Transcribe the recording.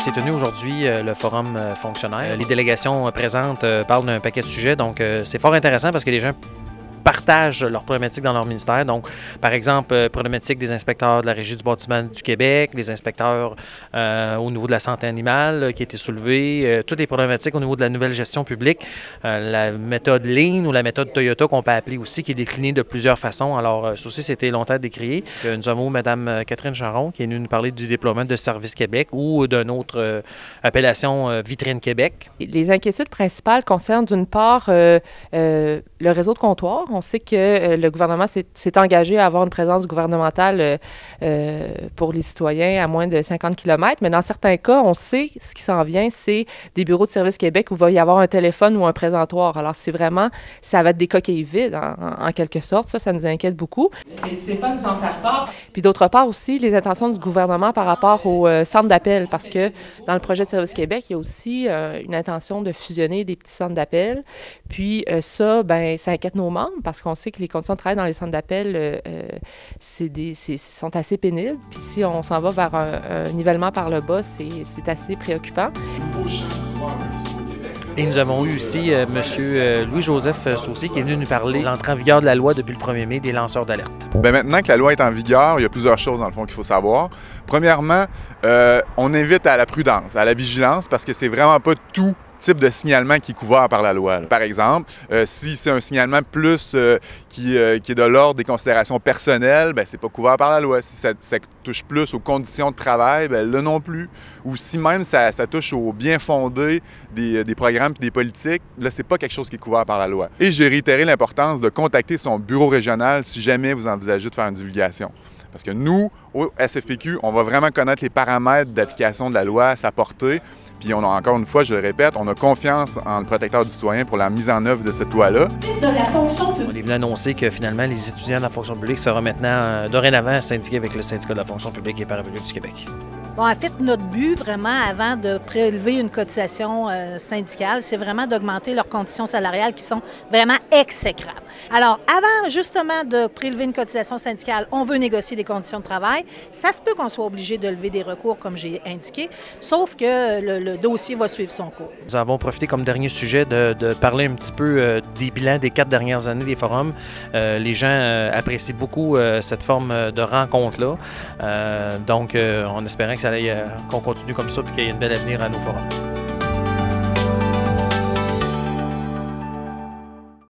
s'est tenu aujourd'hui le forum fonctionnaire. Les délégations présentes parlent d'un paquet de sujets, donc c'est fort intéressant parce que les gens partagent leurs problématiques dans leur ministère. Donc, par exemple, problématiques des inspecteurs de la Régie du bâtiment du Québec, les inspecteurs au niveau de la santé animale qui a été soulevée, toutes les problématiques au niveau de la nouvelle gestion publique, la méthode Lean ou la méthode Toyota qu'on peut appeler aussi, qui est déclinée de plusieurs façons. Alors, ça aussi, c'était longtemps décrié. Nous avons Mme Catherine Charon qui est venue nous parler du déploiement de Service Québec ou d'une autre appellation Vitrine Québec. Les inquiétudes principales concernent d'une part le réseau de comptoirs. On sait que le gouvernement s'est engagé à avoir une présence gouvernementale pour les citoyens à moins de 50 km, mais dans certains cas, on sait ce qui s'en vient, c'est des bureaux de Service Québec où il va y avoir un téléphone ou un présentoir. Alors, c'est vraiment, ça va être des coquilles vides, en quelque sorte. Ça nous inquiète beaucoup. N'hésitez pas à nous en faire part. Puis d'autre part aussi, les intentions du gouvernement par rapport au centre d'appel, parce que dans le projet de Service Québec, il y a aussi une intention de fusionner des petits centres d'appel. Puis ça, bien, ça inquiète nos membres, parce qu'on sait que les conditions de travail dans les centres d'appel sont assez pénibles. Puis si on s'en va vers un nivellement par le bas, c'est assez préoccupant. Et nous avons eu aussi M. Louis-Joseph Saucier qui est venu nous parler de l'entrée en vigueur de la loi depuis le 1er mai des lanceurs d'alerte. Bien, maintenant que la loi est en vigueur, il y a plusieurs choses dans le fond qu'il faut savoir. Premièrement, on invite à la prudence, à la vigilance, parce que c'est vraiment pas tout type de signalement qui est couvert par la loi. Par exemple, si c'est un signalement plus qui est de l'ordre des considérations personnelles, bien, c'est pas couvert par la loi. Si ça touche plus aux conditions de travail, bien, là non plus. Ou si même ça touche au bien fondé des programmes et des politiques, là, c'est pas quelque chose qui est couvert par la loi. Et j'ai réitéré l'importance de contacter son bureau régional si jamais vous envisagez de faire une divulgation. Parce que nous, au SFPQ, on va vraiment connaître les paramètres d'application de la loi, sa portée. Puis on a, encore une fois, je le répète, on a confiance en le protecteur du citoyen pour la mise en œuvre de cette loi-là. On est venu annoncer que finalement, les étudiants de la fonction publique seront maintenant, dorénavant, syndiqués avec le syndicat de la fonction publique et parapublique du Québec. Bon, en fait, notre but, vraiment, avant de prélever une cotisation syndicale, c'est vraiment d'augmenter leurs conditions salariales qui sont vraiment exécrables. Alors, avant, justement, de prélever une cotisation syndicale, on veut négocier des conditions de travail. Ça se peut qu'on soit obligé de lever des recours, comme j'ai indiqué, sauf que le dossier va suivre son cours. Nous avons profité comme dernier sujet de parler un petit peu des bilans des 4 dernières années des forums. Les gens apprécient beaucoup cette forme de rencontre-là. Donc, en espérant que qu'on continue comme ça et qu'il y ait un bel avenir à nos forums.